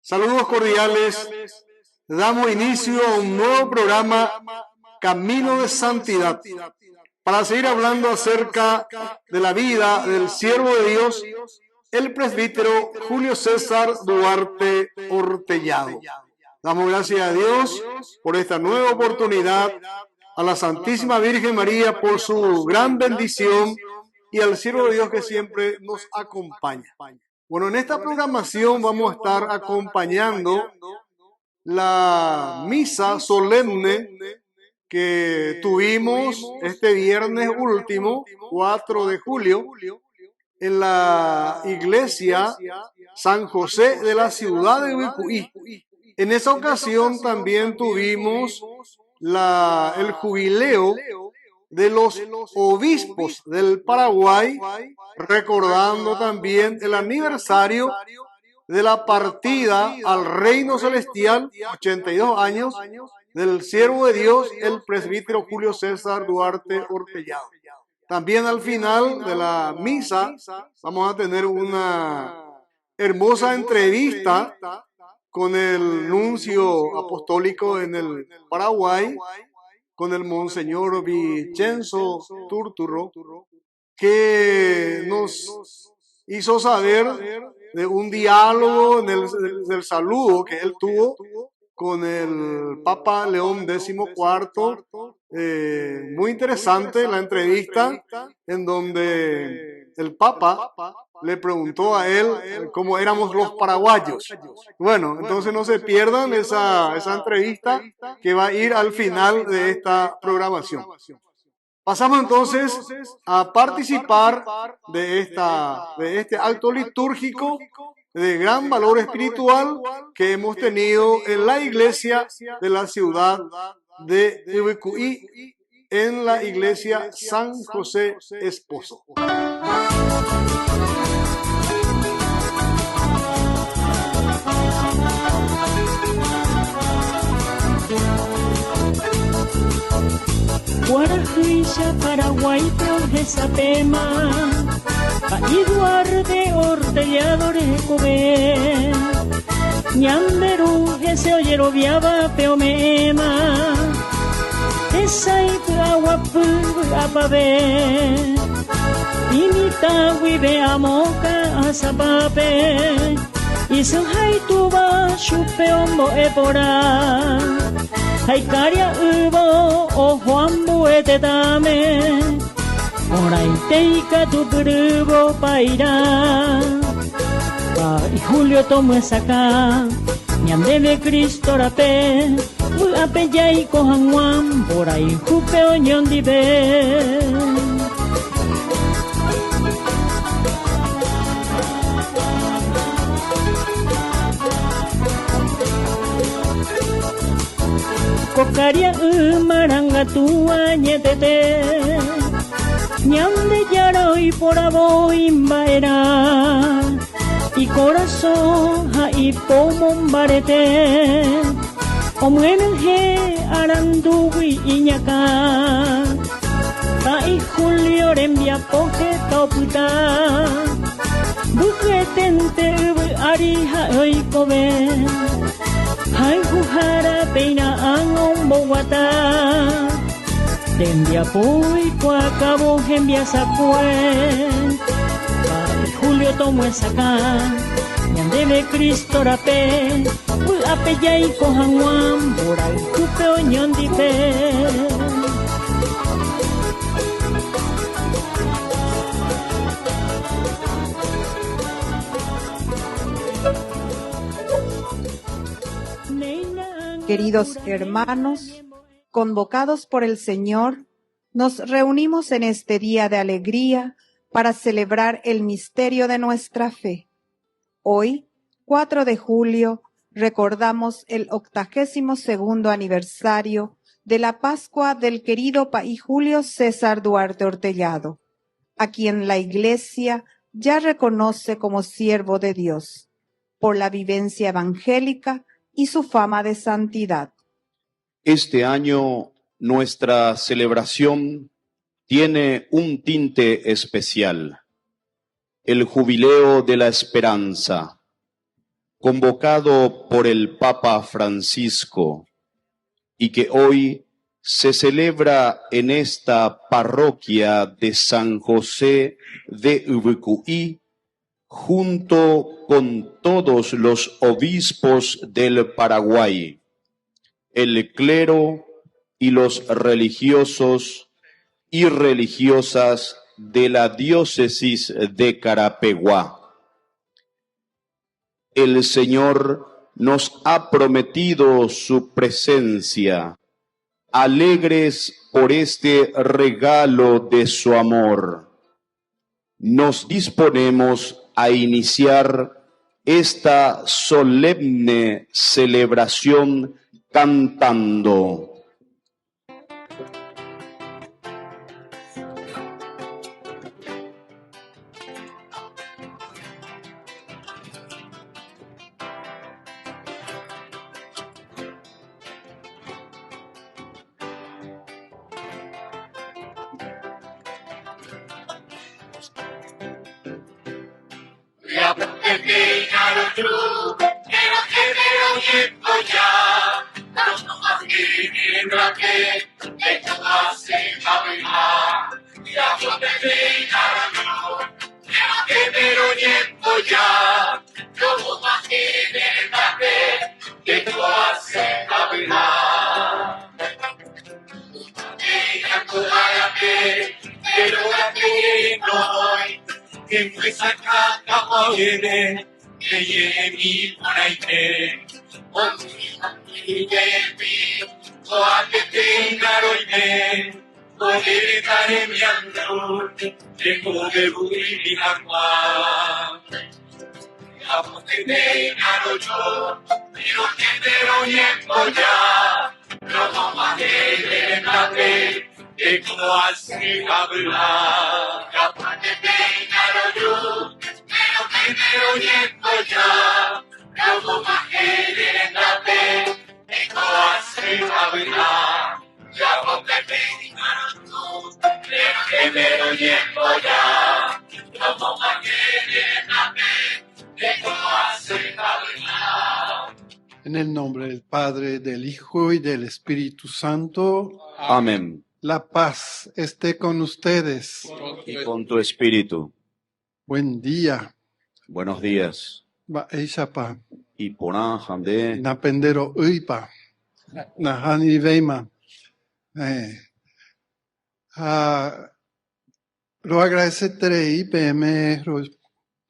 Saludos cordiales. Damos inicio a un nuevo programa, Camino de Santidad, para seguir hablando acerca de la vida del siervo de Dios, el presbítero Julio César Duarte Ortellado. Damos gracias a Dios por esta nueva oportunidad, a la Santísima Virgen María por su gran bendición y al siervo de Dios que siempre nos acompaña. Bueno, en esta programación vamos a estar acompañando la misa solemne que tuvimos este viernes último, 4 de julio, en la iglesia San José de la ciudad de Ubicuí. En esa ocasión también tuvimos el jubileo de los obispos del Paraguay, recordando también el aniversario de la partida al reino celestial, 82 años, del siervo de Dios, el presbítero Julio César Duarte Ortellado. También al final de la misa vamos a tener una hermosa entrevista con el nuncio apostólico en el Paraguay, con el Monseñor Vicenzo Turturro, que nos hizo saber de un diálogo del saludo que él tuvo con el Papa León XIV. Muy interesante la entrevista, en donde el Papa le preguntó a él cómo éramos los paraguayos. Bueno, entonces no se pierdan esa entrevista que va a ir al final de esta programación. Pasamos entonces a participar de este acto litúrgico de gran valor espiritual que hemos tenido en la iglesia de la ciudad de Ubicuí, en la iglesia San José Esposo. Guarajuisha, Paraguay, Progesa, Pema, Duarte Ortellado, Recobe, Ñamberu, que se oyero viaba, Peomema, Esai, Aguapu, Apabe, Imita, Wibe, Amoca, Azapape, Isuhai, Tuba, Chupeombo, Epora. Haikaria ubo o Juan Buete dame, orai teika tu grubo paira. Pai Julio tomo saca, ñandeme Cristo rape, ape yai kohan Juan, orai jupe oñon dibe. Kokaria maranga tua ñetete, ñande yaro y por aboy imbaera, y corazón ha y pomombarete, omuenje arandubi iñaca, ta y Julio rembia poje toputa, bujetente arija hoy kobe. Hai hujara peina angong bowata, dembia pui kwa cabo hembia sakuen. Pai Julio tomo saca, ñandeme Cristo rape, ape yai kohanguam, borai kupe oñon dipe. Queridos hermanos, convocados por el Señor, nos reunimos en este día de alegría para celebrar el misterio de nuestra fe. Hoy, 4 de julio, recordamos el 82º aniversario de la Pascua del querido Pai Julio César Duarte Ortellado, a quien la Iglesia ya reconoce como siervo de Dios, por la vivencia evangélica y su fama de santidad. Este año nuestra celebración tiene un tinte especial, el Jubileo de la Esperanza, convocado por el Papa Francisco y que hoy se celebra en esta parroquia de San José de Ubucuí, junto con todos los obispos del Paraguay, el clero y los religiosos y religiosas de la diócesis de Carapeguá. El Señor nos ha prometido su presencia, alegres por este regalo de su amor. Nos disponemos a iniciar esta solemne celebración cantando. En el nombre del Padre, del Hijo y del Espíritu Santo. Amén. La paz esté con ustedes. Y con tu espíritu. Buen día. Buenos días. Ba eishapa. Y ponan hamde. Napendero uipa. Nahani veima. Lo agradeceré y pm.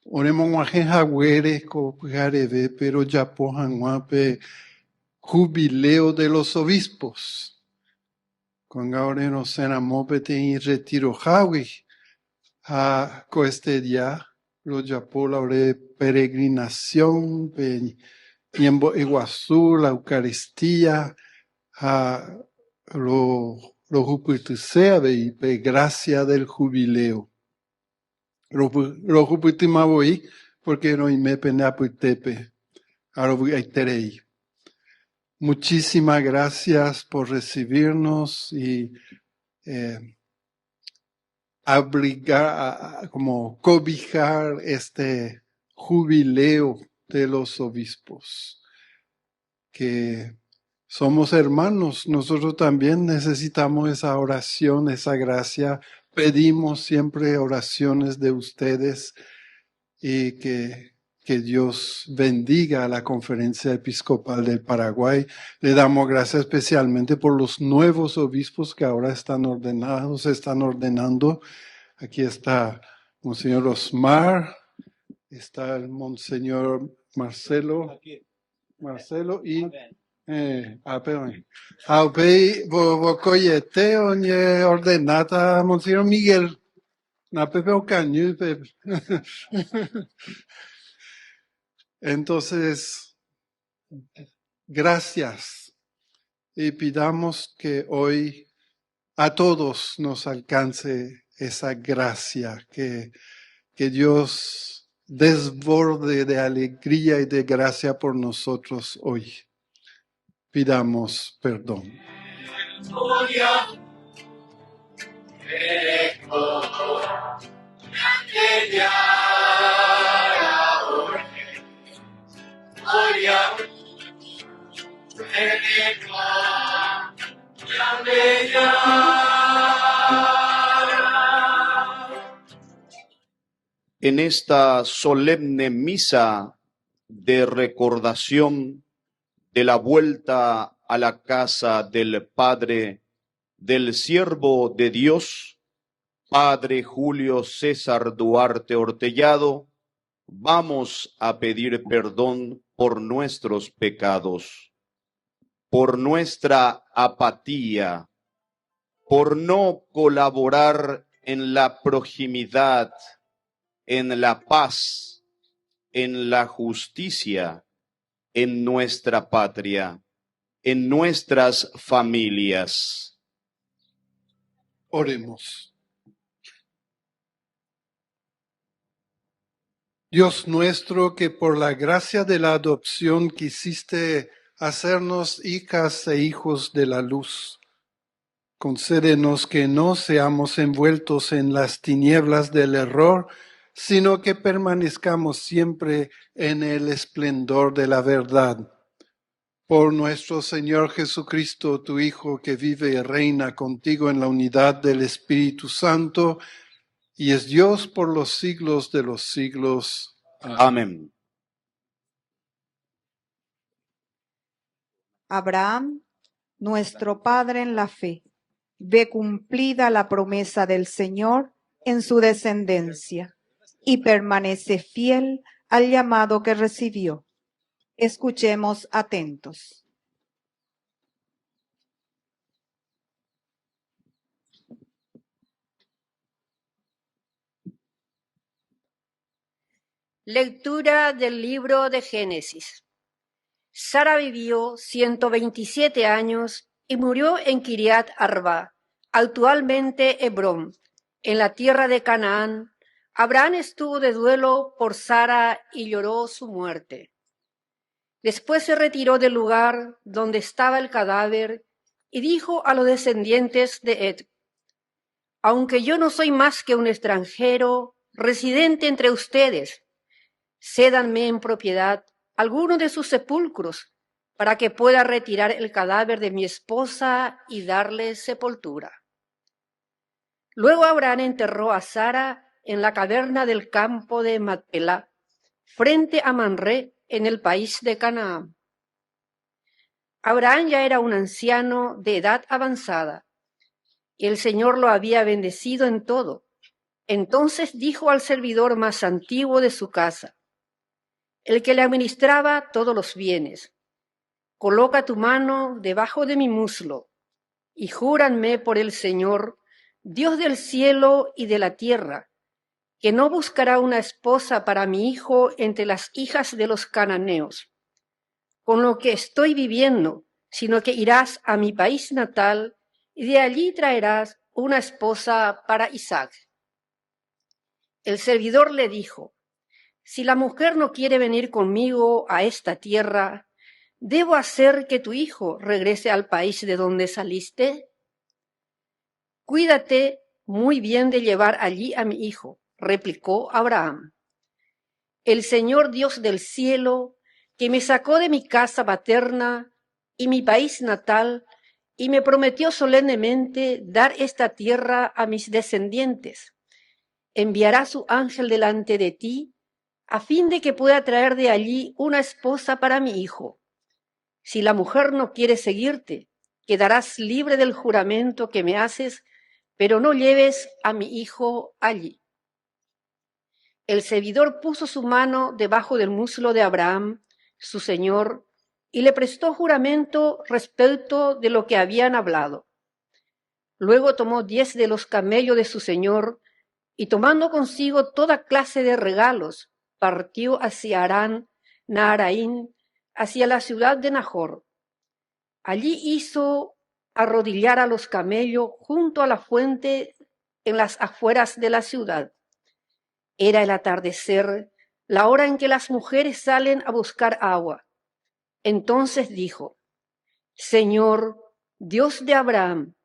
Oremos guajen jagüeres co jarebe, pero ya pojan guape jubileo de los obispos. Con ahora no se enamopete y retiro jawi a este día lo yapo la peregrinación tiempo Iguazú, la Eucaristía a lo jupitusea de gracia del jubileo. Lo jupitimavoy porque no me penaputepe arobuiterei. Muchísimas gracias por recibirnos y abrigar, como cobijar este jubileo de los obispos. Que somos hermanos, nosotros también necesitamos esa oración, esa gracia. Pedimos siempre oraciones de ustedes y que Dios bendiga a la Conferencia Episcopal del Paraguay. Le damos gracias especialmente por los nuevos obispos que ahora están ordenados, se están ordenando. Aquí está Monseñor Osmar, está el Monseñor Marcelo y perdón. Vocoyete oñe ordenata Monseñor Miguel. Na pepe ocañu pepe. Entonces, gracias. Y pidamos que hoy a todos nos alcance esa gracia, que Dios desborde de alegría y de gracia por nosotros hoy. Pidamos perdón. En esta solemne misa de recordación de la vuelta a la casa del Padre del siervo de Dios, Padre Julio César Duarte Ortellado, vamos a pedir perdón por nuestros pecados, por nuestra apatía, por no colaborar en la proximidad, en la paz, en la justicia, en nuestra patria, en nuestras familias. Oremos. Dios nuestro, que por la gracia de la adopción quisiste hacernos hijas e hijos de la luz, concédenos que no seamos envueltos en las tinieblas del error, sino que permanezcamos siempre en el esplendor de la verdad. Por nuestro Señor Jesucristo, tu Hijo, que vive y reina contigo en la unidad del Espíritu Santo, y es Dios por los siglos de los siglos. Amén. Abraham, nuestro Padre en la fe, ve cumplida la promesa del Señor en su descendencia y permanece fiel al llamado que recibió. Escuchemos atentos. Lectura del libro de Génesis. Sara vivió 127 años y murió en Kiriat Arba, actualmente Hebrón, en la tierra de Canaán. Abraham estuvo de duelo por Sara y lloró su muerte. Después se retiró del lugar donde estaba el cadáver y dijo a los descendientes de Ed: aunque yo no soy más que un extranjero, residente entre ustedes, cédanme en propiedad alguno de sus sepulcros para que pueda retirar el cadáver de mi esposa y darle sepultura. Luego Abraham enterró a Sara en la caverna del campo de Macpelá, frente a Manré, en el país de Canaán. Abraham ya era un anciano de edad avanzada, y el Señor lo había bendecido en todo. Entonces dijo al servidor más antiguo de su casa, el que le administraba todos los bienes: coloca tu mano debajo de mi muslo y júranme por el Señor, Dios del cielo y de la tierra, que no buscará una esposa para mi hijo entre las hijas de los cananeos, con lo que estoy viviendo, sino que irás a mi país natal y de allí traerás una esposa para Isaac. El servidor le dijo: si la mujer no quiere venir conmigo a esta tierra, ¿debo hacer que tu hijo regrese al país de donde saliste? Cuídate muy bien de llevar allí a mi hijo, replicó Abraham. El Señor Dios del cielo, que me sacó de mi casa paterna y mi país natal, y me prometió solemnemente dar esta tierra a mis descendientes, enviará su ángel delante de ti, a fin de que pueda traer de allí una esposa para mi hijo. Si la mujer no quiere seguirte, quedarás libre del juramento que me haces, pero no lleves a mi hijo allí. El servidor puso su mano debajo del muslo de Abraham, su señor, y le prestó juramento respecto de lo que habían hablado. Luego tomó 10 de los camellos de su señor, y tomando consigo toda clase de regalos, partió hacia Harán Naharaín, hacia la ciudad de Nahor. Allí hizo arrodillar a los camellos junto a la fuente en las afueras de la ciudad. Era el atardecer, la hora en que las mujeres salen a buscar agua. Entonces dijo: Señor, Dios de Abraham,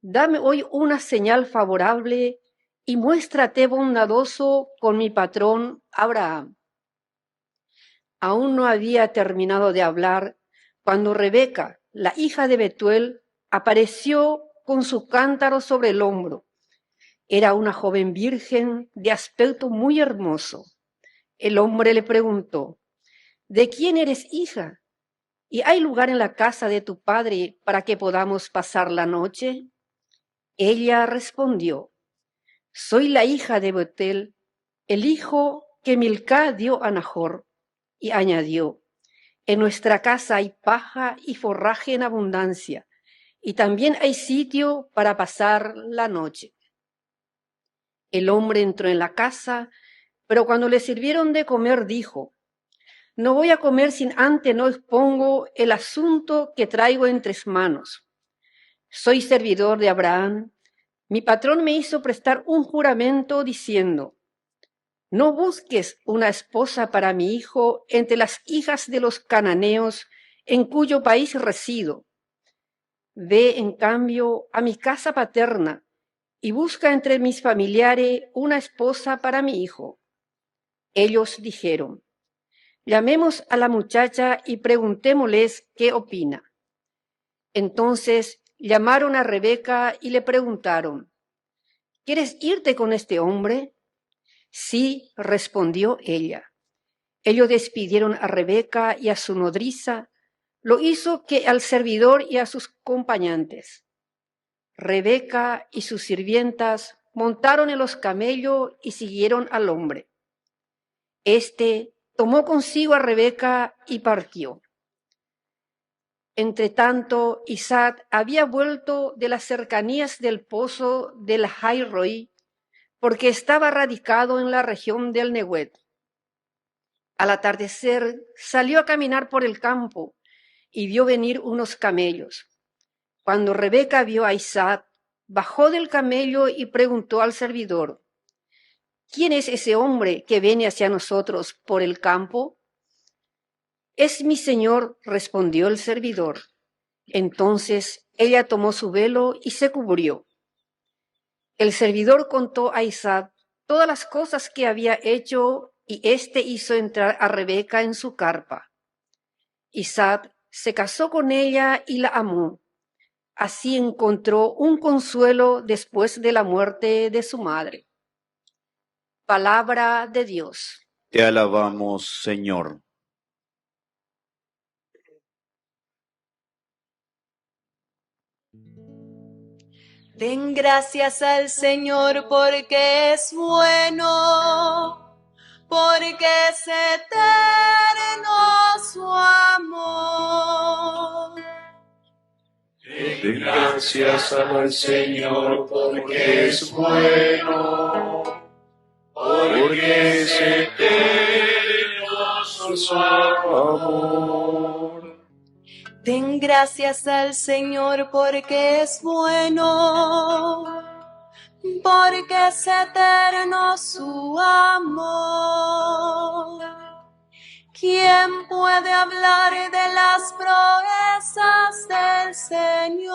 dame hoy una señal favorable y muéstrate bondadoso con mi patrón Abraham. Aún no había terminado de hablar cuando Rebeca, la hija de Betuel, apareció con su cántaro sobre el hombro. Era una joven virgen de aspecto muy hermoso. El hombre le preguntó: ¿de quién eres hija? ¿Y hay lugar en la casa de tu padre para que podamos pasar la noche? Ella respondió: soy la hija de Betuel, el hijo que Milcá dio a Nahor. Y añadió: en nuestra casa hay paja y forraje en abundancia, y también hay sitio para pasar la noche. El hombre entró en la casa, pero cuando le sirvieron de comer dijo: no voy a comer sin antes no expongo el asunto que traigo entre manos. Soy servidor de Abraham. Mi patrón me hizo prestar un juramento diciendo: no busques una esposa para mi hijo entre las hijas de los cananeos en cuyo país resido. Ve, en cambio, a mi casa paterna y busca entre mis familiares una esposa para mi hijo. Ellos dijeron: llamemos a la muchacha y preguntémosles qué opina. Entonces llamaron a Rebeca y le preguntaron: ¿quieres irte con este hombre? Sí, respondió ella. Ellos despidieron a Rebeca y a su nodriza, lo hizo que al servidor y a sus acompañantes. Rebeca y sus sirvientas montaron en los camellos y siguieron al hombre. Este tomó consigo a Rebeca y partió. Entretanto, Isaac había vuelto de las cercanías del pozo del Jairoi, porque estaba radicado en la región del Neguet. Al atardecer salió a caminar por el campo y vio venir unos camellos. Cuando Rebeca vio a Isaac, bajó del camello y preguntó al servidor: ¿quién es ese hombre que viene hacia nosotros por el campo? Es mi señor, respondió el servidor. Entonces ella tomó su velo y se cubrió. El servidor contó a Isaac todas las cosas que había hecho y éste hizo entrar a Rebeca en su carpa. Isaac se casó con ella y la amó. Así encontró un consuelo después de la muerte de su madre. Palabra de Dios. Te alabamos, Señor. Den gracias al Señor porque es bueno, porque es eterno su amor. Den gracias al Señor porque es bueno, porque es eterno su amor. Den gracias al Señor porque es bueno, porque es eterno su amor. ¿Quién puede hablar de las proezas del Señor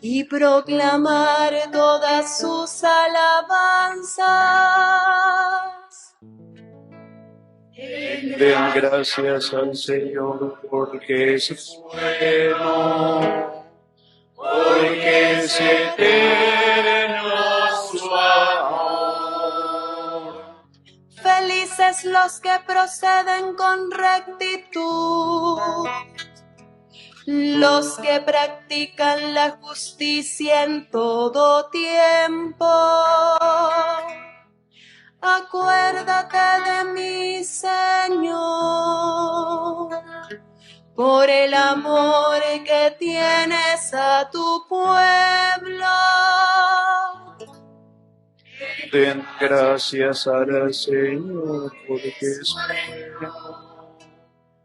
y proclamar todas sus alabanzas? Den gracias al Señor porque es bueno, porque es eterno su amor. Felices los que proceden con rectitud, los que practican la justicia en todo tiempo. Acuérdate de mí, Señor, por el amor que tienes a tu pueblo. Den gracias al Señor porque es bueno,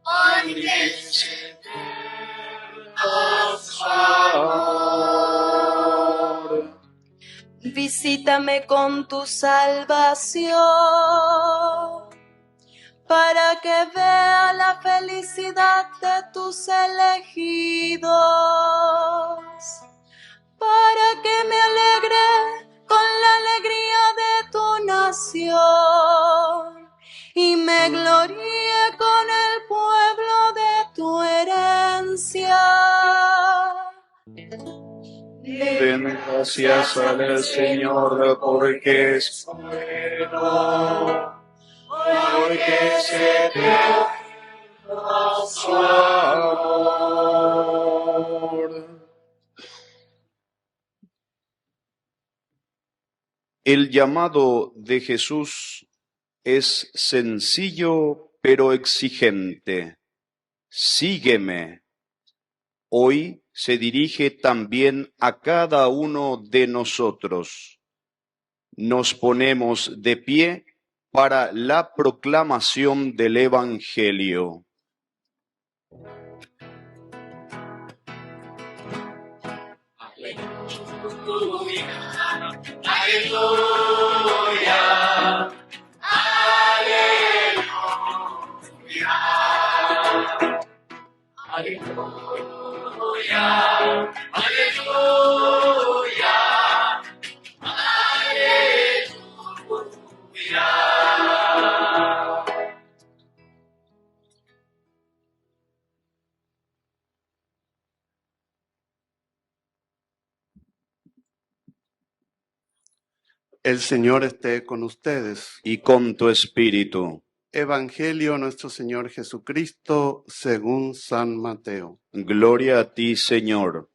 porque es eterno su amor. Visítame con tu salvación, para que vea la felicidad de tus elegidos, para que me alegre con la alegría de tu nación y me gloríe con el pueblo de tu herencia. Den gracias al Señor porque es bueno, porque se derrama su amor. El llamado de Jesús es sencillo pero exigente. Sígueme. Hoy se dirige también a cada uno de nosotros. Nos ponemos de pie para la proclamación del Evangelio. Aleluya, aleluya, aleluya, aleluya, aleluya. El Señor esté con ustedes. Y con tu espíritu. Evangelio de nuestro Señor Jesucristo según San Mateo. Gloria a ti, Señor.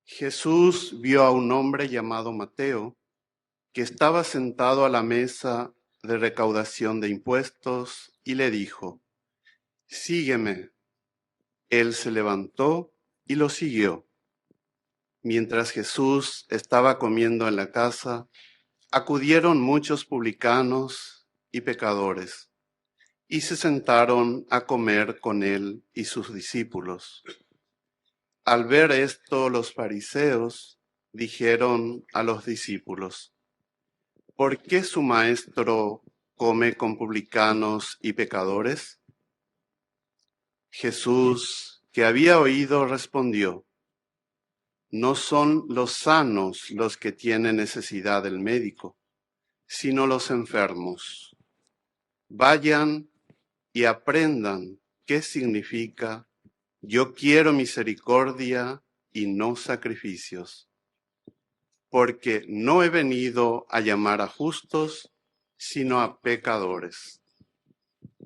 Jesús vio a un hombre llamado Mateo, que estaba sentado a la mesa de recaudación de impuestos, y le dijo: Sígueme. Él se levantó y lo siguió. Mientras Jesús estaba comiendo en la casa, acudieron muchos publicanos y pecadores, y se sentaron a comer con él y sus discípulos. Al ver esto, los fariseos dijeron a los discípulos: ¿Por qué su maestro come con publicanos y pecadores? Jesús, que había oído, respondió: No son los sanos los que tienen necesidad del médico, sino los enfermos. Vayan y aprendan qué significa: yo quiero misericordia y no sacrificios, porque no he venido a llamar a justos, sino a pecadores.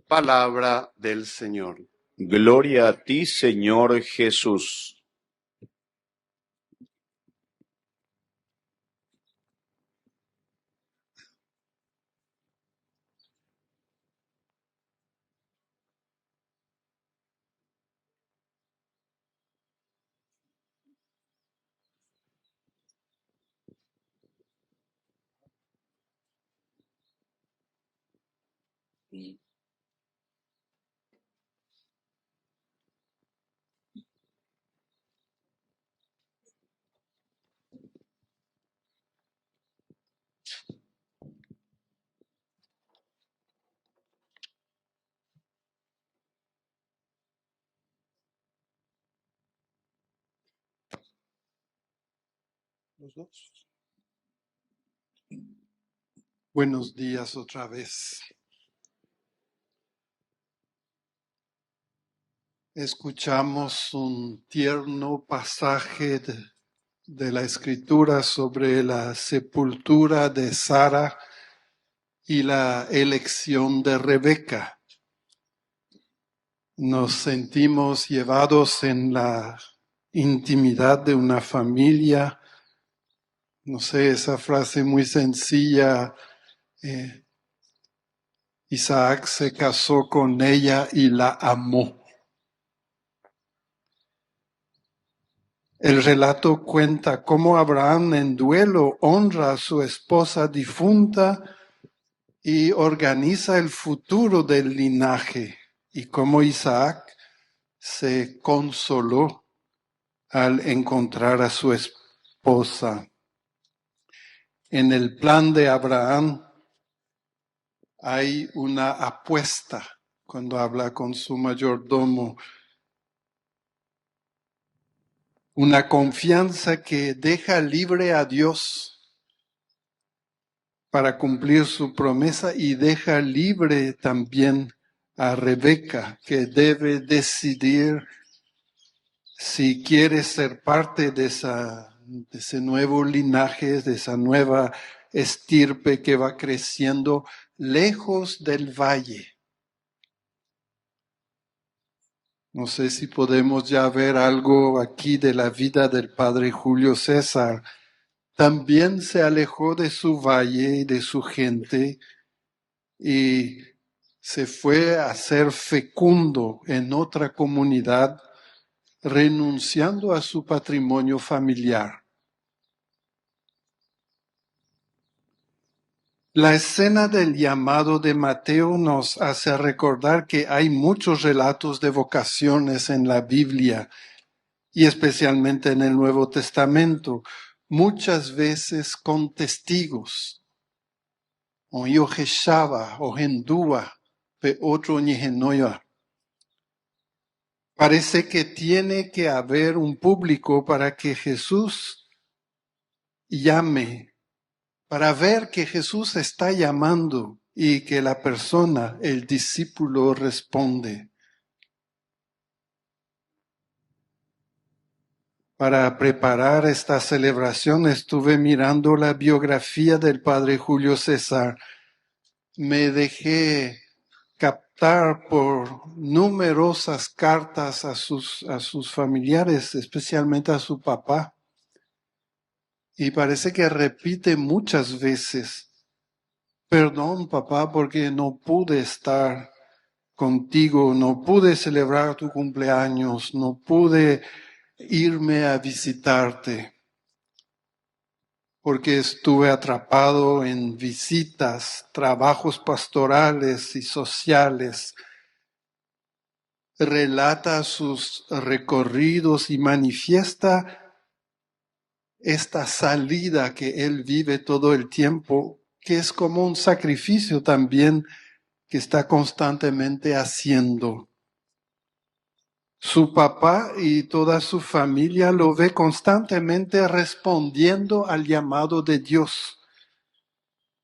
Palabra del Señor. Gloria a ti, Señor Jesús. Los dos. Buenos días otra vez. Escuchamos un tierno pasaje de la Escritura sobre la sepultura de Sara y la elección de Rebeca. Nos sentimos llevados en la intimidad de una familia. No sé, esa frase muy sencilla, Isaac se casó con ella y la amó. El relato cuenta cómo Abraham en duelo honra a su esposa difunta y organiza el futuro del linaje, y cómo Isaac se consoló al encontrar a su esposa. En el plan de Abraham hay una apuesta cuando habla con su mayordomo, una confianza que deja libre a Dios para cumplir su promesa y deja libre también a Rebeca, que debe decidir si quiere ser parte de ese nuevo linaje, de esa nueva estirpe que va creciendo lejos del valle. No sé si podemos ya ver algo aquí de la vida del padre Julio César. También se alejó de su valle y de su gente y se fue a ser fecundo en otra comunidad, renunciando a su patrimonio familiar. La escena del llamado de Mateo nos hace recordar que hay muchos relatos de vocaciones en la Biblia y especialmente en el Nuevo Testamento, muchas veces con testigos. O Yoheshava, o Hendúa, pe otro Nihenoya. Parece que tiene que haber un público para que Jesús llame, para ver que Jesús está llamando y que la persona, el discípulo, responde. Para preparar esta celebración estuve mirando la biografía del padre Julio César. Me dejé captar por numerosas cartas a sus familiares, especialmente a su papá. Y parece que repite muchas veces, perdón papá porque no pude estar contigo, no pude celebrar tu cumpleaños, no pude irme a visitarte, porque estuve atrapado en visitas, trabajos pastorales y sociales. Relata sus recorridos y manifiesta esta salida que él vive todo el tiempo, que es como un sacrificio también que está constantemente haciendo. Su papá y toda su familia lo ve constantemente respondiendo al llamado de Dios.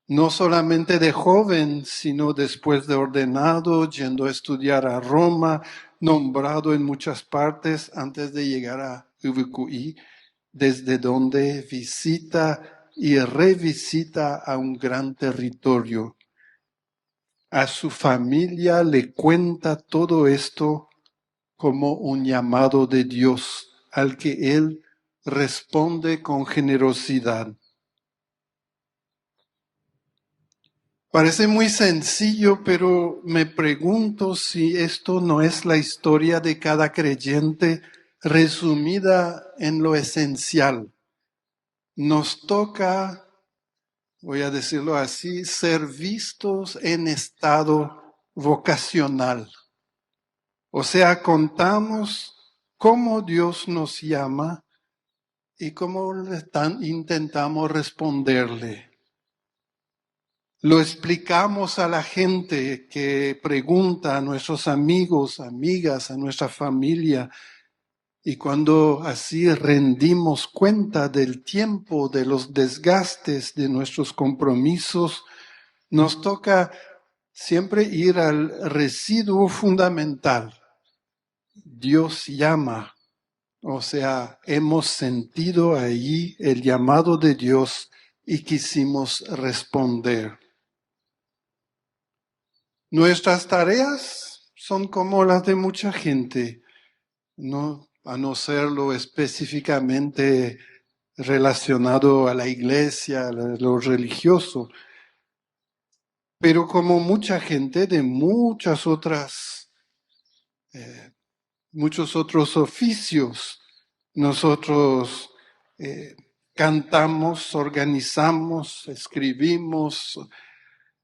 No solamente de joven, sino después de ordenado, yendo a estudiar a Roma, nombrado en muchas partes antes de llegar a Ubucuí, desde donde visita y revisita a un gran territorio. A su familia le cuenta todo esto como un llamado de Dios al que él responde con generosidad. Parece muy sencillo, pero me pregunto si esto no es la historia de cada creyente resumida en lo esencial. Nos toca, voy a decirlo así, ser vistos en estado vocacional. O sea, contamos cómo Dios nos llama y cómo intentamos responderle. Lo explicamos a la gente que pregunta, a nuestros amigos, amigas, a nuestra familia. Y cuando así rendimos cuenta del tiempo, de los desgastes de nuestros compromisos, nos toca siempre ir al residuo fundamental. Dios llama, o sea, hemos sentido allí el llamado de Dios y quisimos responder. Nuestras tareas son como las de mucha gente, a no serlo específicamente relacionado a la iglesia, a lo religioso, pero como mucha gente de muchos otros oficios, nosotros cantamos, organizamos, escribimos,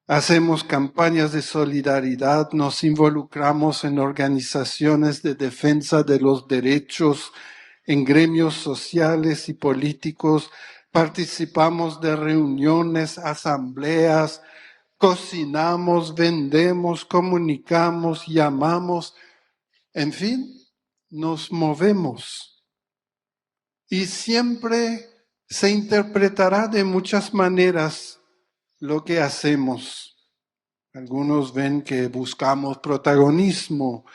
hacemos campañas de solidaridad, nos involucramos en organizaciones de defensa de los derechos, en gremios sociales y políticos, participamos de reuniones, asambleas, cocinamos, vendemos, comunicamos, llamamos, en fin, nos movemos. Y siempre se interpretará de muchas maneras lo que hacemos. Algunos ven que buscamos protagonismo,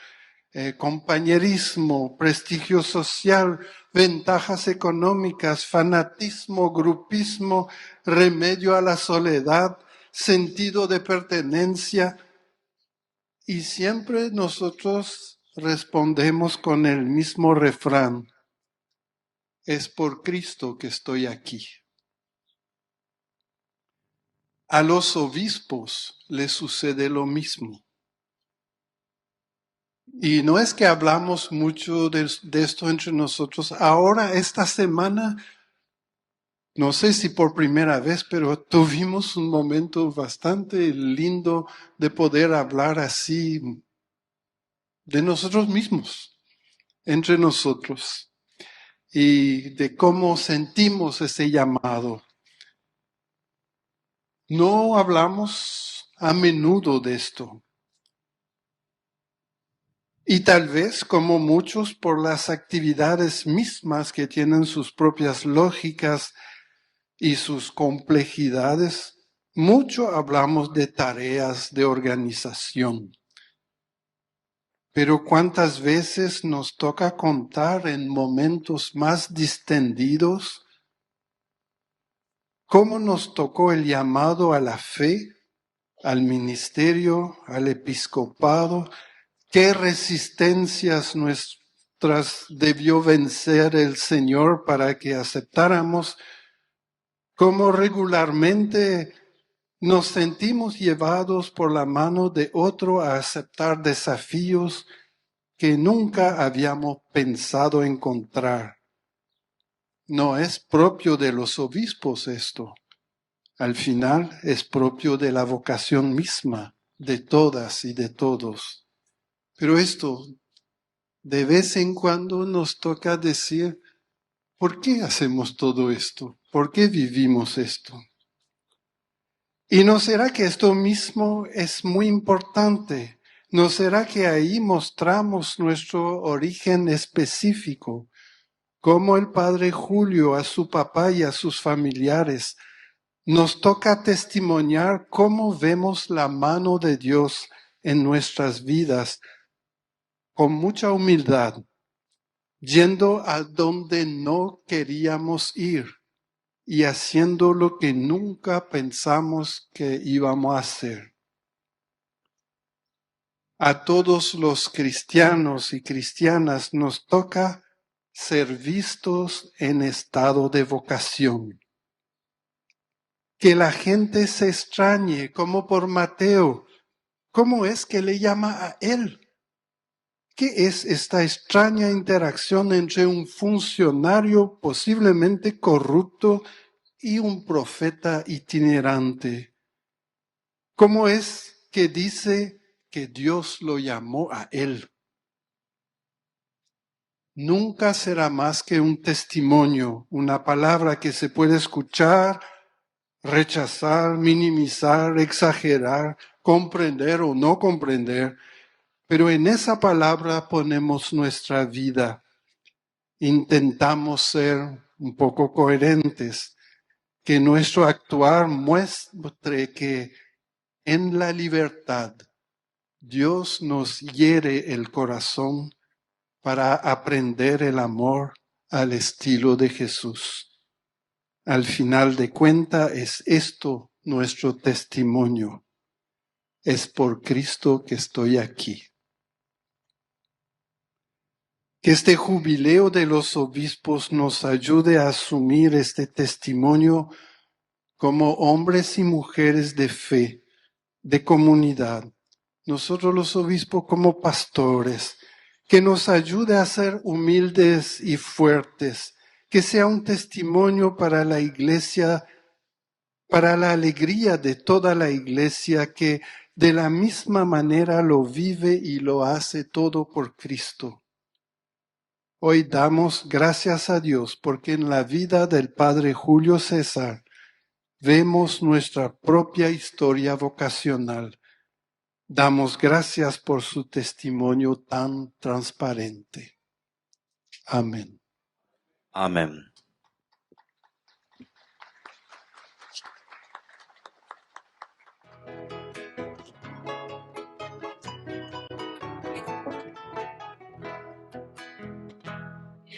compañerismo, prestigio social, ventajas económicas, fanatismo, grupismo, remedio a la soledad, sentido de pertenencia. Y siempre nosotros respondemos con el mismo refrán: es por Cristo que estoy aquí. A los obispos les sucede lo mismo. Y no es que hablamos mucho de esto entre nosotros. Ahora, esta semana, no sé si por primera vez, pero tuvimos un momento bastante lindo de poder hablar así de nosotros mismos, entre nosotros, y de cómo sentimos ese llamado. No hablamos a menudo de esto. Y tal vez, como muchos, por las actividades mismas que tienen sus propias lógicas y sus complejidades, mucho hablamos de tareas de organización. Pero ¿cuántas veces nos toca contar en momentos más distendidos cómo nos tocó el llamado a la fe, al ministerio, al episcopado? ¿Qué resistencias nuestras debió vencer el Señor para que aceptáramos? ¿Cómo regularmente nos sentimos llevados por la mano de otro a aceptar desafíos que nunca habíamos pensado encontrar? No es propio de los obispos esto. Al final es propio de la vocación misma, de todas y de todos. Pero esto, de vez en cuando nos toca decir, ¿por qué hacemos todo esto? ¿Por qué vivimos esto? ¿Y no será que esto mismo es muy importante? ¿No será que ahí mostramos nuestro origen específico? Como el padre Julio a su papá y a sus familiares, nos toca testimoniar cómo vemos la mano de Dios en nuestras vidas, con mucha humildad, yendo a donde no queríamos ir y haciendo lo que nunca pensamos que íbamos a hacer. A todos los cristianos y cristianas nos toca ser vistos en estado de vocación. Que la gente se extrañe, como por Mateo, ¿cómo es que le llama a él? ¿Qué es esta extraña interacción entre un funcionario posiblemente corrupto y un profeta itinerante? ¿Cómo es que dice que Dios lo llamó a él? Nunca será más que un testimonio, una palabra que se puede escuchar, rechazar, minimizar, exagerar, comprender o no comprender. Pero en esa palabra ponemos nuestra vida. Intentamos ser un poco coherentes, que nuestro actuar muestre que en la libertad Dios nos hiere el corazón para aprender el amor al estilo de Jesús. Al final de cuentas es esto nuestro testimonio. Es por Cristo que estoy aquí. Que este jubileo de los obispos nos ayude a asumir este testimonio como hombres y mujeres de fe, de comunidad. Nosotros los obispos como pastores, que nos ayude a ser humildes y fuertes, que sea un testimonio para la iglesia, para la alegría de toda la iglesia, que de la misma manera lo vive y lo hace todo por Cristo. Hoy damos gracias a Dios porque en la vida del Padre Julio César vemos nuestra propia historia vocacional. Damos gracias por su testimonio tan transparente. Amén. Amén.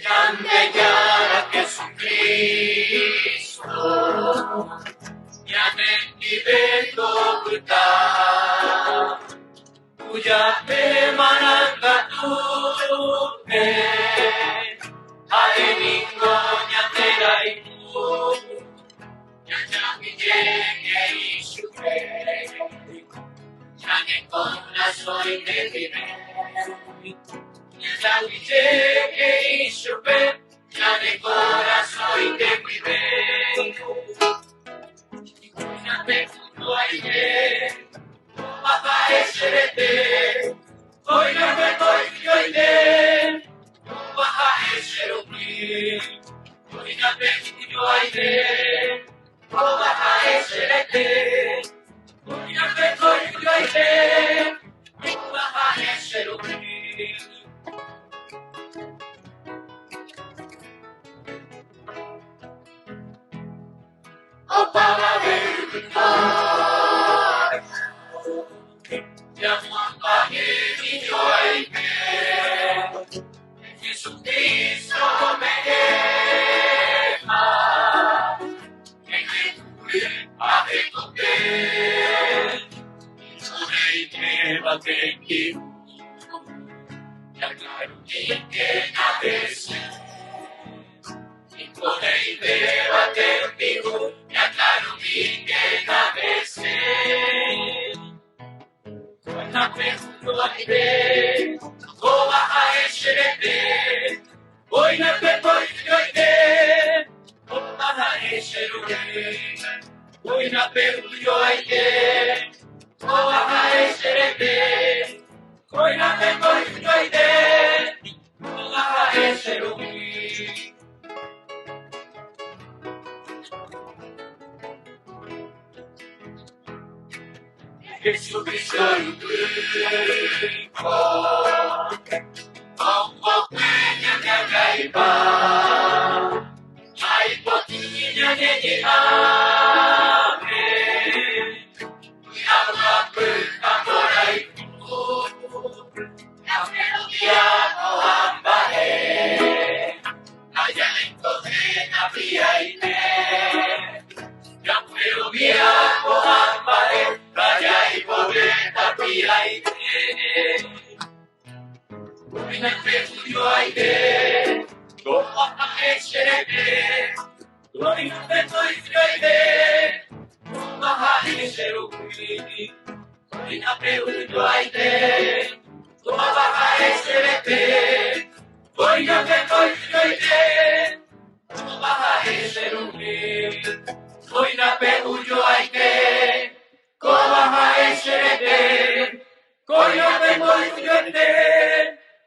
Grande chiara Jesucristo, ya me divento oculta, cuya te mananga tu me, adeningo ñatera y tú, ya mi llegue y sufre, ya que con la soy de vivir. Ya mi llegue y sufre, ya de corazón te cuidé. Ya me junto a iré, baja ese vete. Hoy no me voy yo iré, baja ese rumí. Hoy no me junto a iré, baja ese vete. Hoy no me voy yo iré, baja ese rumí. Oh, para ver mi mar, ya no apague mi llorque, Jesucristo me deja, en el cubre a recoger, sobre y llévate aquí, ya claro que navese. Podei debater contigo, ya claro que navese. Cuando me junto a iré, o baja ese vete. Hoy no me voy yo iré, o baja ese lugar. Hoy no me voy yo iré, o baja ese vete. Hoy no me voy yo iré, o baja ese lugar. Jesucristo en tu hijo, como peña de agaiba, hay potilla de llegarme, y agua pulpa por ahí tú, la melodía no ambaré, allá en Codena fría y ya puedo viajo ambaré. Vaya y pobreza pía y hoy no te juro aire, como a ese hoy no te doy aire, como a ese hoy no te juro aire, como a ese hoy no te doy aire, como a ese hoy no te juro aire. Kobaha esherete, koyo me voy yende,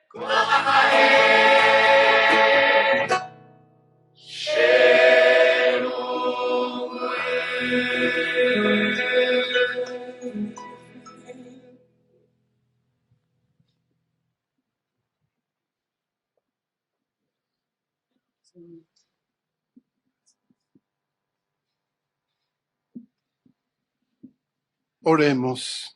kobaha Oremos.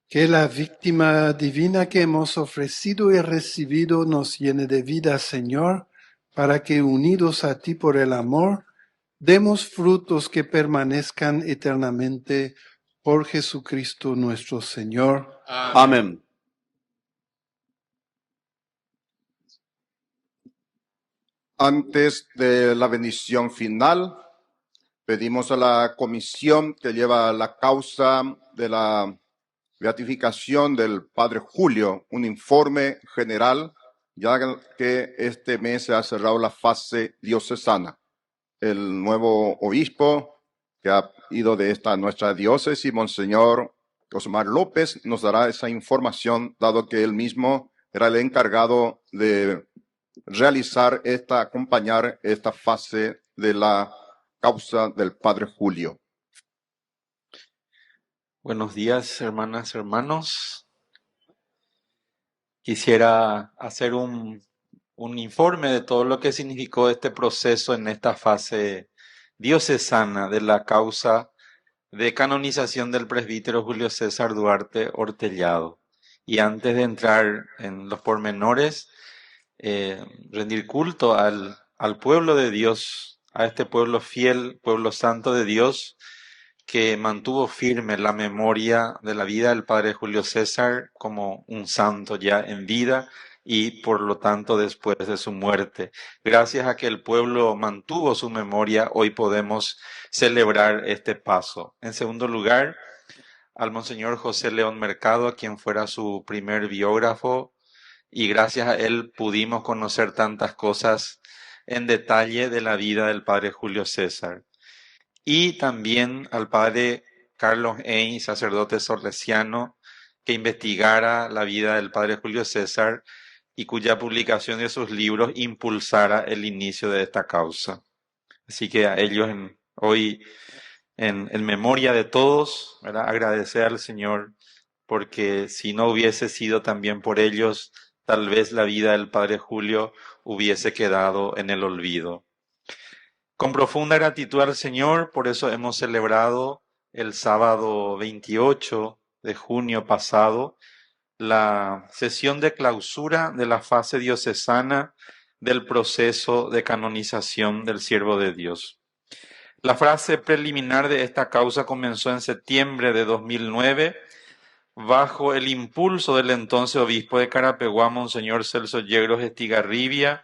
Que la víctima divina que hemos ofrecido y recibido nos llene de vida, Señor, para que unidos a ti por el amor, demos frutos que permanezcan eternamente por Jesucristo nuestro Señor. Amén. Antes de la bendición final, pedimos a la comisión que lleva la causa de la beatificación del Padre Julio un informe general, ya que este mes se ha cerrado la fase diocesana. El nuevo obispo que ha ido de esta nuestra diócesis, Monseñor Osmar López nos dará esa información, dado que él mismo era el encargado de acompañar esta fase de la causa del padre Julio. Buenos días, hermanas, hermanos. Quisiera hacer un informe de todo lo que significó este proceso en esta fase diocesana de la causa de canonización del presbítero Julio César Duarte Hortellado. Y antes de entrar en los pormenores, rendir culto al pueblo de Dios, a este pueblo fiel, pueblo santo de Dios, que mantuvo firme la memoria de la vida del padre Julio César como un santo ya en vida y por lo tanto después de su muerte. Gracias a que el pueblo mantuvo su memoria, hoy podemos celebrar este paso. En segundo lugar, al Monseñor José León Mercado, a quien fuera su primer biógrafo, y gracias a él pudimos conocer tantas cosas en detalle de la vida del padre Julio César. Y también al padre Carlos Ein, sacerdote salesiano, que investigara la vida del padre Julio César y cuya publicación de sus libros impulsara el inicio de esta causa. Así que a ellos hoy, en memoria de todos, ¿verdad?, agradecer al Señor, porque si no hubiese sido también por ellos, tal vez la vida del padre Julio hubiese quedado en el olvido. Con profunda gratitud al Señor, por eso hemos celebrado el sábado 28 de junio pasado la sesión de clausura de la fase diocesana del proceso de canonización del siervo de Dios. La fase preliminar de esta causa comenzó en septiembre de 2009 bajo el impulso del entonces obispo de Carapeguá, Monseñor Celso Yegros Estigarribia,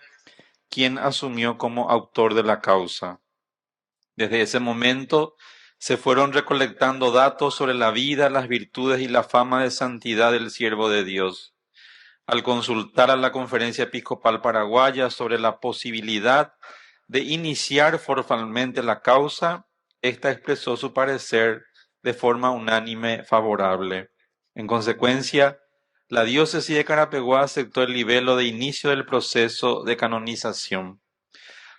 quien asumió como autor de la causa. Desde ese momento se fueron recolectando datos sobre la vida, las virtudes y la fama de santidad del siervo de Dios. Al consultar a la Conferencia Episcopal Paraguaya sobre la posibilidad de iniciar formalmente la causa, ésta expresó su parecer de forma unánime favorable. En consecuencia, la diócesis de Carapeguá aceptó el libelo de inicio del proceso de canonización.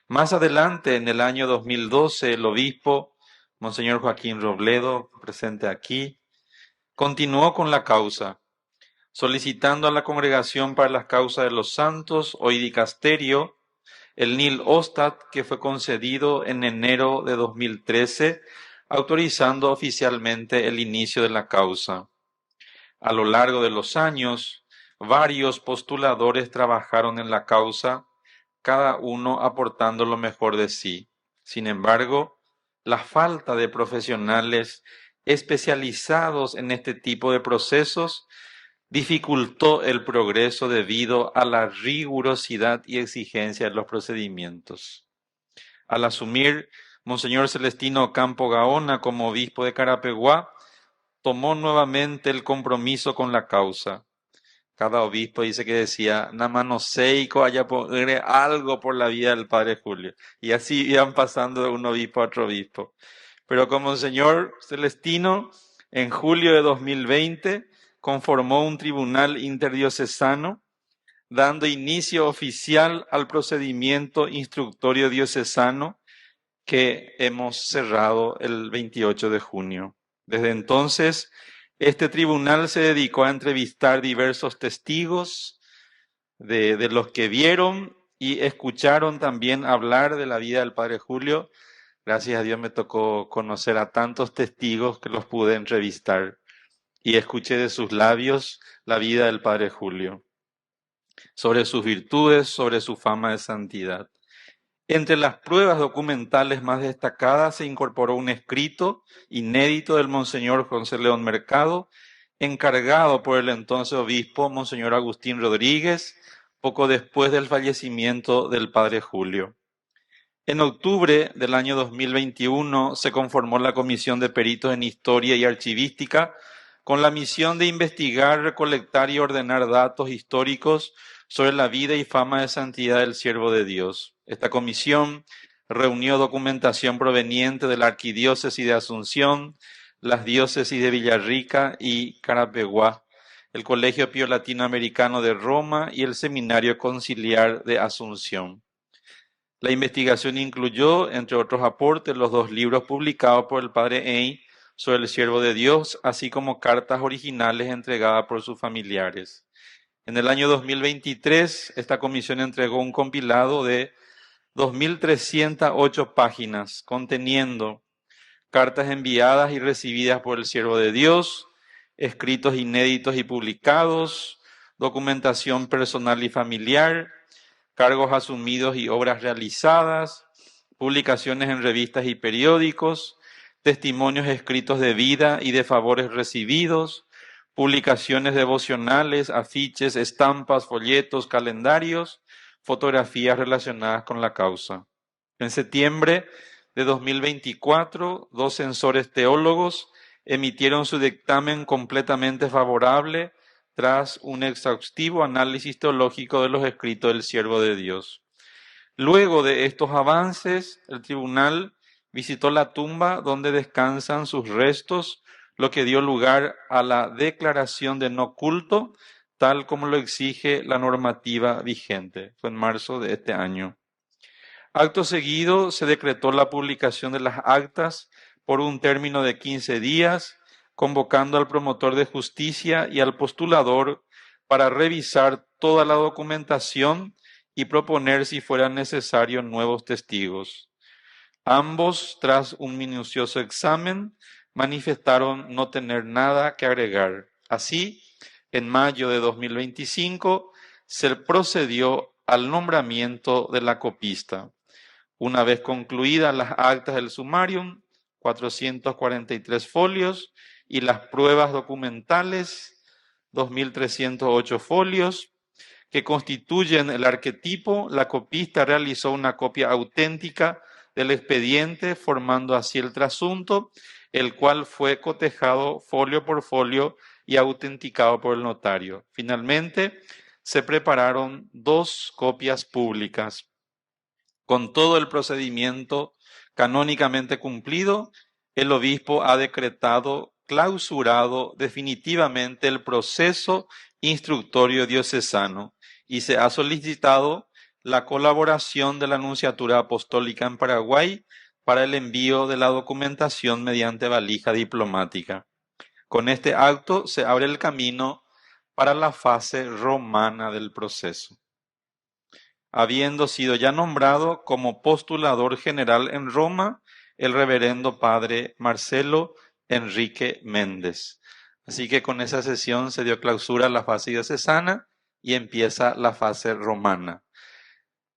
Más adelante, en el año 2012, el obispo, Monseñor Joaquín Robledo, presente aquí, continuó con la causa, solicitando a la Congregación para las Causas de los Santos, hoy dicasterio, el Nil Ostat, que fue concedido en enero de 2013, autorizando oficialmente el inicio de la causa. A lo largo de los años, varios postuladores trabajaron en la causa, cada uno aportando lo mejor de sí. Sin embargo, la falta de profesionales especializados en este tipo de procesos dificultó el progreso debido a la rigurosidad y exigencia de los procedimientos. Al asumir Monseñor Celestino Campo Gaona como obispo de Carapeguá, tomó nuevamente el compromiso con la causa. Cada obispo dice que decía, nada más no sé, haya poner algo por la vida del padre Julio. Y así iban pasando de un obispo a otro obispo. Pero como Monseñor Celestino, en julio de 2020, conformó un tribunal interdiocesano, dando inicio oficial al procedimiento instructorio diocesano que hemos cerrado el 28 de junio. Desde entonces, este tribunal se dedicó a entrevistar diversos testigos de los que vieron y escucharon también hablar de la vida del padre Julio. Gracias a Dios me tocó conocer a tantos testigos que los pude entrevistar y escuché de sus labios la vida del padre Julio, sobre sus virtudes, sobre su fama de santidad. Entre las pruebas documentales más destacadas se incorporó un escrito inédito del Monseñor José León Mercado, encargado por el entonces obispo Monseñor Agustín Rodríguez, poco después del fallecimiento del padre Julio. En octubre del año 2021 se conformó la Comisión de Peritos en Historia y Archivística con la misión de investigar, recolectar y ordenar datos históricos sobre la vida y fama de santidad del siervo de Dios. Esta comisión reunió documentación proveniente de la Arquidiócesis de Asunción, las diócesis de Villarrica y Carapeguá, el Colegio Pío Latinoamericano de Roma y el Seminario Conciliar de Asunción. La investigación incluyó, entre otros aportes, los 2 libros publicados por el padre Ey sobre el siervo de Dios, así como cartas originales entregadas por sus familiares. En el año 2023, esta comisión entregó un compilado de 2.308 páginas, conteniendo cartas enviadas y recibidas por el siervo de Dios, escritos inéditos y publicados, documentación personal y familiar, cargos asumidos y obras realizadas, publicaciones en revistas y periódicos, testimonios escritos de vida y de favores recibidos, publicaciones devocionales, afiches, estampas, folletos, calendarios, fotografías relacionadas con la causa. En septiembre de 2024, 2 censores teólogos emitieron su dictamen completamente favorable tras un exhaustivo análisis teológico de los escritos del siervo de Dios. Luego de estos avances, el tribunal visitó la tumba donde descansan sus restos, lo que dio lugar a la declaración de no culto, tal como lo exige la normativa vigente. Fue en marzo de este año. Acto seguido, se decretó la publicación de las actas por un término de 15 días, convocando al promotor de justicia y al postulador para revisar toda la documentación y proponer si fuera necesario nuevos testigos. Ambos, tras un minucioso examen, manifestaron no tener nada que agregar. Así, en mayo de 2025, se procedió al nombramiento de la copista. Una vez concluidas las actas del sumarium, 443 folios, y las pruebas documentales, 2.308 folios, que constituyen el arquetipo, la copista realizó una copia auténtica del expediente, formando así el trasunto, el cual fue cotejado folio por folio y autenticado por el notario. Finalmente, se prepararon 2 copias públicas. Con todo el procedimiento canónicamente cumplido, el obispo ha decretado clausurado definitivamente el proceso instructorio diocesano y se ha solicitado la colaboración de la Nunciatura Apostólica en Paraguay para el envío de la documentación mediante valija diplomática. Con este acto se abre el camino para la fase romana del proceso. Habiendo sido ya nombrado como postulador general en Roma el reverendo padre Marcelo Enrique Méndez. Así que con esa sesión se dio clausura a la fase diocesana y empieza la fase romana.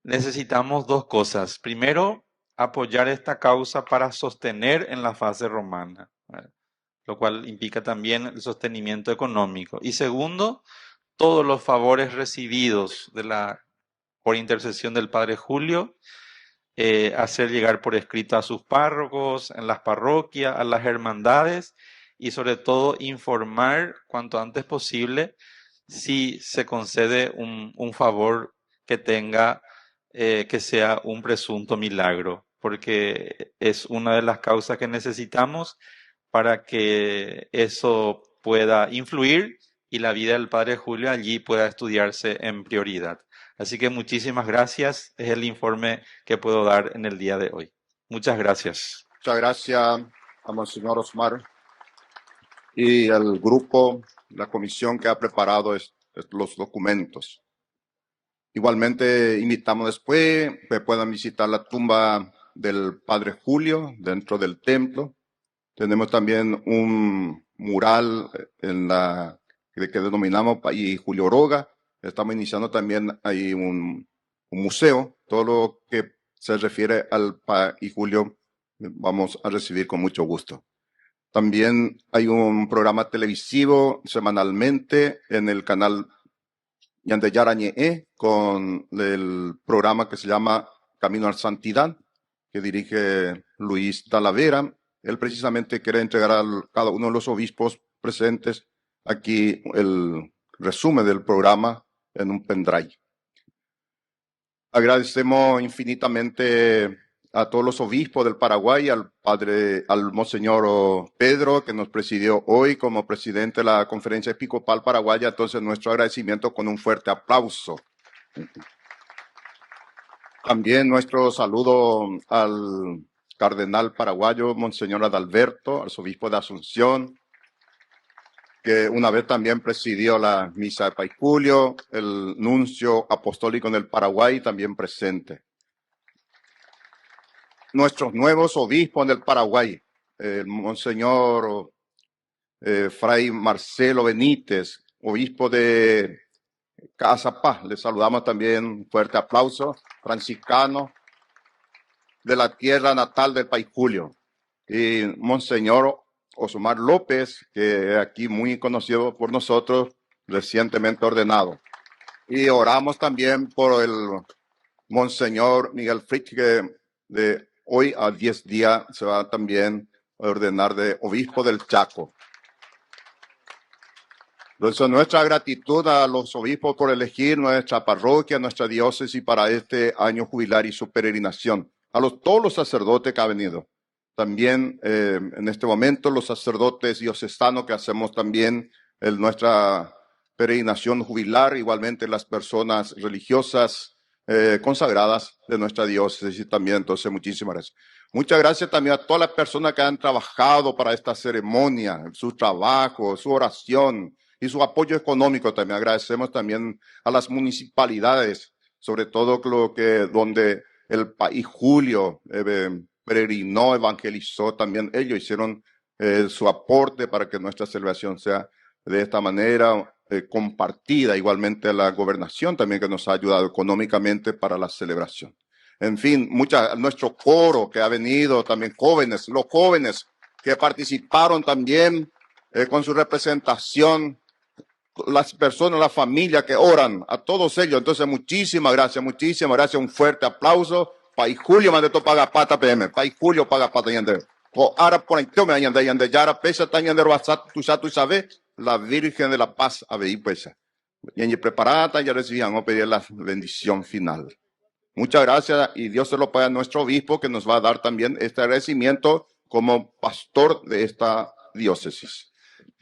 Necesitamos 2 cosas. Primero, apoyar esta causa para sostener en la fase romana, lo cual implica también el sostenimiento económico. Y segundo, todos los favores recibidos por intercesión del padre Julio, hacer llegar por escrito a sus párrocos, en las parroquias, a las hermandades y sobre todo informar cuanto antes posible si se concede un favor que tenga, que sea un presunto milagro, porque es una de las causas que necesitamos para que eso pueda influir y la vida del padre Julio allí pueda estudiarse en prioridad. Así que muchísimas gracias. Es el informe que puedo dar en el día de hoy. Muchas gracias. Muchas gracias a Monseñor Osmar y al grupo, la comisión que ha preparado los documentos. Igualmente invitamos después que puedan visitar la tumba del Padre Julio dentro del templo. Tenemos también un mural que denominamos y Julio Roga. Estamos iniciando también ahí un museo. Todo lo que se refiere al y Julio vamos a recibir con mucho gusto. También hay un programa televisivo semanalmente en el canal Yandeyarañe con el programa que se llama Camino a la Santidad, que dirige Luis Talavera. Él precisamente quiere entregar a cada uno de los obispos presentes aquí el resumen del programa en un pendrive. Agradecemos infinitamente a todos los obispos del Paraguay, al Monseñor Pedro, que nos presidió hoy como presidente de la Conferencia Episcopal Paraguaya. Entonces, nuestro agradecimiento con un fuerte aplauso. También nuestro saludo al cardenal paraguayo, Monseñor Adalberto, arzobispo de Asunción, que una vez también presidió la misa de Pai Julio, el nuncio apostólico en el Paraguay también presente. Nuestros nuevos obispos en el Paraguay, el Monseñor Fray Marcelo Benítez, obispo de Casa Paz, le saludamos también, un fuerte aplauso, franciscano de la tierra natal del Pai Julio, y Monseñor Osmar López, que es aquí muy conocido por nosotros, recientemente ordenado. Y oramos también por el Monseñor Miguel Fritz, que de hoy a 10 días se va también a ordenar de obispo del Chaco. Entonces, nuestra gratitud a los obispos por elegir nuestra parroquia, nuestra diócesis para este año jubilar y su peregrinación. A todos los sacerdotes que han venido. También en este momento los sacerdotes diocesanos que hacemos también nuestra peregrinación jubilar, igualmente las personas religiosas consagradas de nuestra diócesis también. Entonces, muchísimas gracias. Muchas gracias también a todas las personas que han trabajado para esta ceremonia, su trabajo, su oración y su apoyo económico también. Agradecemos también a las municipalidades, sobre todo donde el Pai Julio peregrinó, evangelizó, también ellos hicieron su aporte para que nuestra celebración sea de esta manera compartida. Igualmente la gobernación también, que nos ha ayudado económicamente para la celebración. En fin, nuestro coro que ha venido, también jóvenes, los jóvenes que participaron también con su representación, las personas, la familia que oran, a todos ellos. Entonces, muchísimas gracias, un fuerte aplauso. Pai Julio mande to paga pata PM, Pai Julio paga pata yande. O ahora por ahí me yande yara pesa tan yande roasat tu sabe, la Virgen de la Paz abei pesa. Y preparada ya recibían a pedir la bendición final. Muchas gracias y Dios se lo pague a nuestro obispo, que nos va a dar también este agradecimiento como pastor de esta diócesis.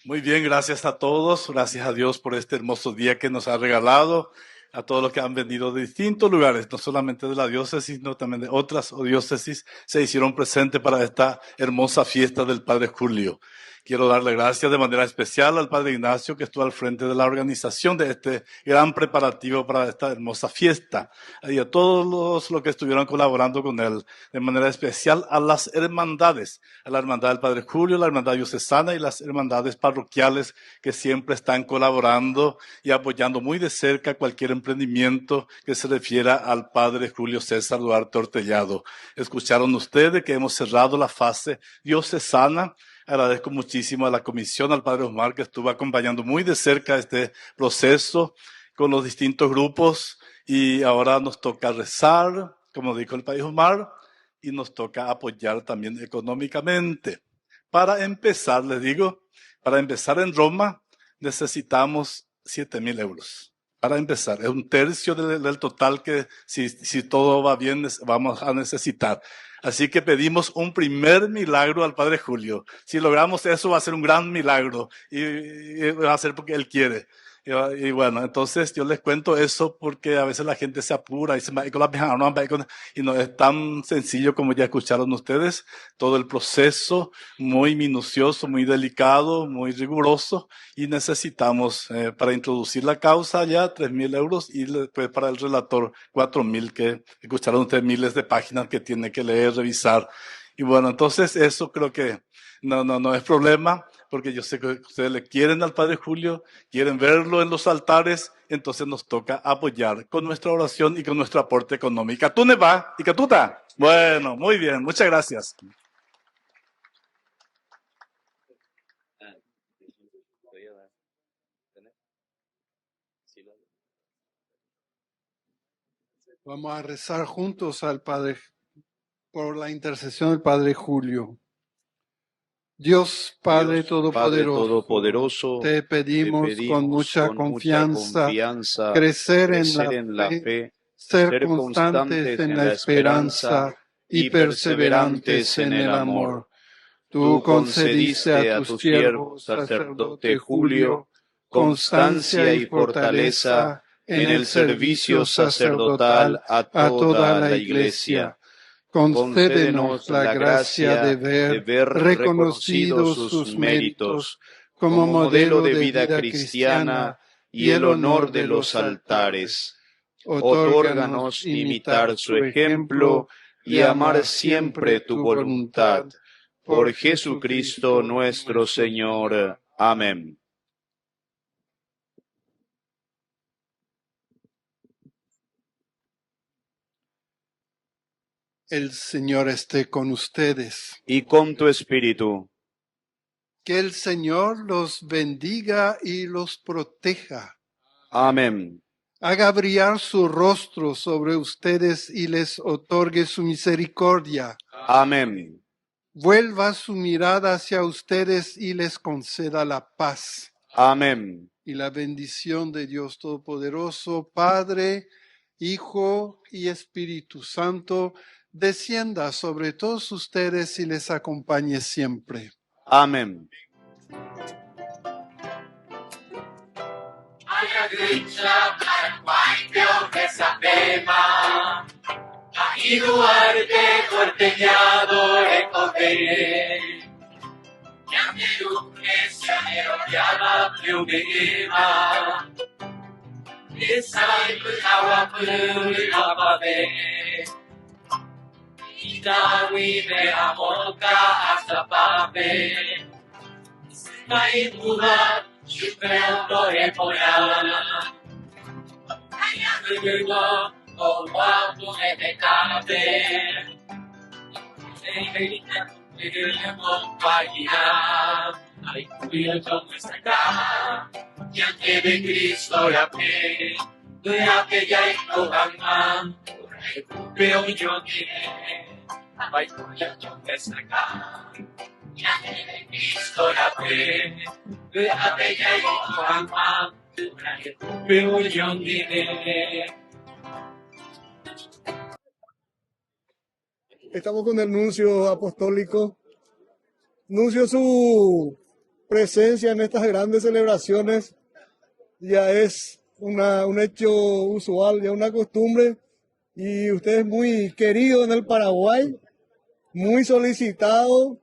Muy bien, gracias a todos, gracias a Dios por este hermoso día que nos ha regalado, a todos los que han venido de distintos lugares, no solamente de la diócesis, sino también de otras diócesis, se hicieron presentes para esta hermosa fiesta del Padre Julio. Quiero darle gracias de manera especial al Padre Ignacio, que estuvo al frente de la organización de este gran preparativo para esta hermosa fiesta, y a todos los que estuvieron colaborando con él, de manera especial a las hermandades, a la Hermandad del Padre Julio, la Hermandad Diocesana y las hermandades parroquiales que siempre están colaborando y apoyando muy de cerca cualquier emprendimiento que se refiera al Padre Julio César Duarte Ortellado. Escucharon ustedes que hemos cerrado la fase diocesana. Agradezco muchísimo a la comisión, al Padre Osmar, que estuvo acompañando muy de cerca este proceso con los distintos grupos, y ahora nos toca rezar, como dijo el Padre Osmar, y nos toca apoyar también económicamente. Para empezar, les digo, para empezar en Roma necesitamos 7.000 euros. Para empezar, es un tercio del total que si todo va bien vamos a necesitar. Así que pedimos un primer milagro al Padre Julio. Si logramos eso, va a ser un gran milagro y va a ser porque Él quiere. Y bueno, entonces yo les cuento eso porque a veces la gente se apura y y no es tan sencillo como ya escucharon ustedes. Todo el proceso muy minucioso, muy delicado, muy riguroso, y necesitamos para introducir la causa ya 3.000 euros y después para el relator 4.000, que escucharon ustedes miles de páginas que tiene que leer, revisar. Y bueno, entonces eso creo que no es problema, porque yo sé que ustedes le quieren al Padre Julio, quieren verlo en los altares, entonces nos toca apoyar con nuestra oración y con nuestro aporte económico. ¿Tú ne va? ¿Y que tú ta? Bueno, muy bien, muchas gracias. Vamos a rezar juntos al Padre por la intercesión del Padre Julio. Dios Padre Todopoderoso, te pedimos con mucha confianza crecer en la fe, ser constantes en la esperanza y perseverantes en el amor. Tú concediste a tu siervo, sacerdote Julio, constancia y fortaleza en el servicio sacerdotal a toda la Iglesia. Concédenos la gracia de ver reconocidos sus méritos como modelo de vida cristiana y el honor de los altares. Otórganos imitar su ejemplo y amar siempre tu voluntad. Por Jesucristo nuestro Señor. Amén. El Señor esté con ustedes. Y con tu espíritu. Que el Señor los bendiga y los proteja. Amén. Haga brillar su rostro sobre ustedes y les otorgue su misericordia. Amén. Vuelva su mirada hacia ustedes y les conceda la paz. Amén. Y la bendición de Dios Todopoderoso, Padre, Hijo y Espíritu Santo, descienda sobre todos ustedes y les acompañe siempre. Amén. Duarte corteñado recoger Yameruke Sanero Yama Plumema Isai Putawa Puri Apabe Itawi Me Amoka Asapabe Isai Pula Shupendo Epoyana Ayamurugo Oh, wow, tu me cabe. Ay, cuidado con esta cama. Ya que de Cristo ya pe. Ya que ya hay programa. Pero yo quiero. Ay, cuidado con esta cama. Ya que de Cristo ya pe. Ya que ya hay programa. Pero yo quiero. Estamos con el nuncio apostólico. Nuncio, su presencia en estas grandes celebraciones ya es un hecho usual, ya una costumbre. Y usted es muy querido en el Paraguay, muy solicitado,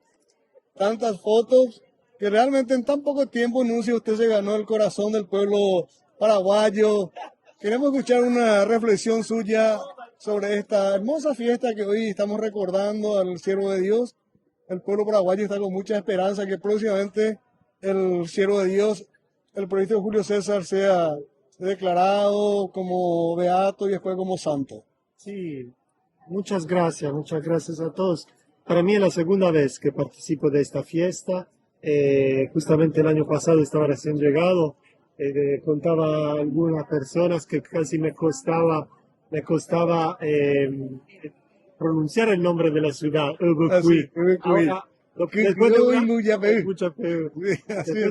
tantas fotos, que realmente en tan poco tiempo, nuncio, usted se ganó el corazón del pueblo paraguayo. Queremos escuchar una reflexión suya sobre esta hermosa fiesta que hoy estamos recordando al siervo de Dios. El pueblo paraguayo está con mucha esperanza que próximamente el siervo de Dios, el proyecto de Julio César, sea declarado como beato y después como santo. Sí, muchas gracias a todos. Para mí es la segunda vez que participo de esta fiesta. Justamente el año pasado estaba recién llegado. Contaba a algunas personas que casi me costaba pronunciar el nombre de la ciudad, Ahora, después de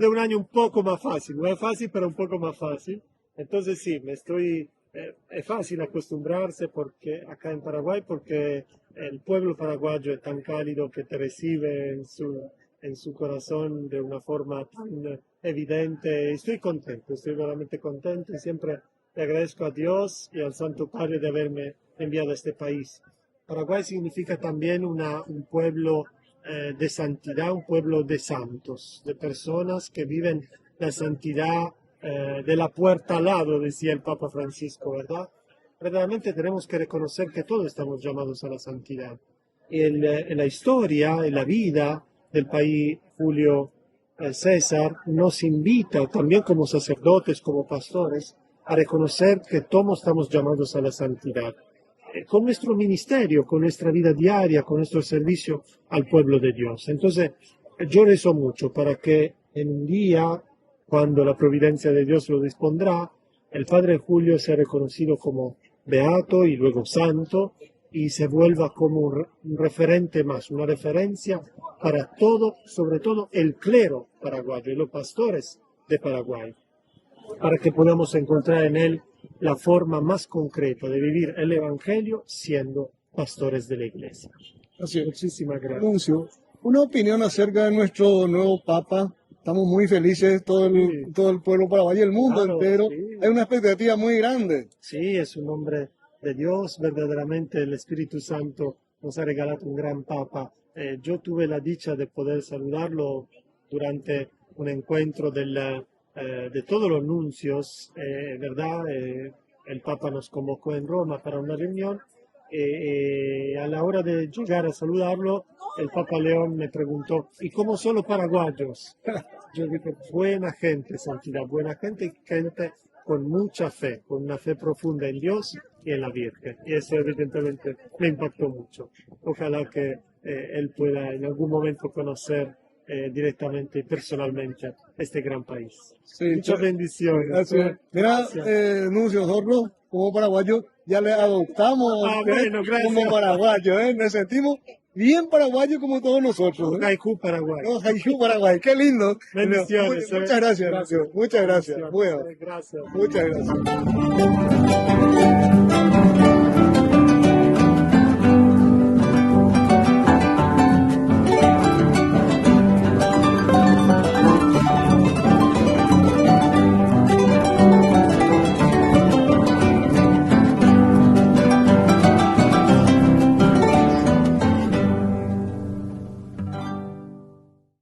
un año un poco más fácil, no es fácil, pero un poco más fácil. Entonces sí, es fácil acostumbrarse porque acá en Paraguay, porque el pueblo paraguayo es tan cálido que te recibe en su corazón de una forma tan evidente. Estoy contento, estoy realmente contento y siempre le agradezco a Dios y al Santo Padre de haberme enviado a este país. Paraguay significa también un pueblo de santidad, un pueblo de santos, de personas que viven la santidad de la puerta al lado, decía el Papa Francisco, ¿verdad? Verdaderamente tenemos que reconocer que todos estamos llamados a la santidad. En la historia, en la vida del país, Julio César nos invita también como sacerdotes, como pastores, a reconocer que todos estamos llamados a la santidad, con nuestro ministerio, con nuestra vida diaria, con nuestro servicio al pueblo de Dios. Entonces, yo rezo mucho para que en un día, cuando la providencia de Dios lo dispondrá, el Padre Julio sea reconocido como beato y luego santo, y se vuelva como un referente más, una referencia para todo, sobre todo el clero paraguayo y los pastores de Paraguay, para que podamos encontrar en él la forma más concreta de vivir el Evangelio siendo pastores de la iglesia. Así es. Muchísimas gracias. Anuncio. Una opinión acerca de nuestro nuevo Papa. Estamos muy felices, todo el pueblo paraguayo y el mundo Claro, entero. sí. Hay una expectativa muy grande. Sí, es un hombre de Dios, verdaderamente el Espíritu Santo nos ha regalado un gran Papa. Yo tuve la dicha de poder saludarlo durante un encuentro de todos los nuncios, ¿verdad? El Papa nos convocó en Roma para una reunión. A la hora de llegar a saludarlo, el Papa León me preguntó, ¿y cómo son los paraguayos? Yo dije, buena gente, santidad, buena gente y gente con mucha fe, con una fe profunda en Dios y en la Virgen. Y eso evidentemente me impactó mucho. Ojalá que él pueda en algún momento conocer directamente y personalmente este gran país. Sí, Muchas bendiciones. Así es. Mira, Nuncio, nosotros como paraguayos ya le adoptamos bueno, gracias. como paraguayos, nos sentimos bien paraguayos como todos nosotros. Haiku Paraguay. No, Haiku Paraguay, qué lindo. Bendiciones. Muchas gracias, Nuncio. Muchas gracias. Bueno, Gracias. muchas gracias.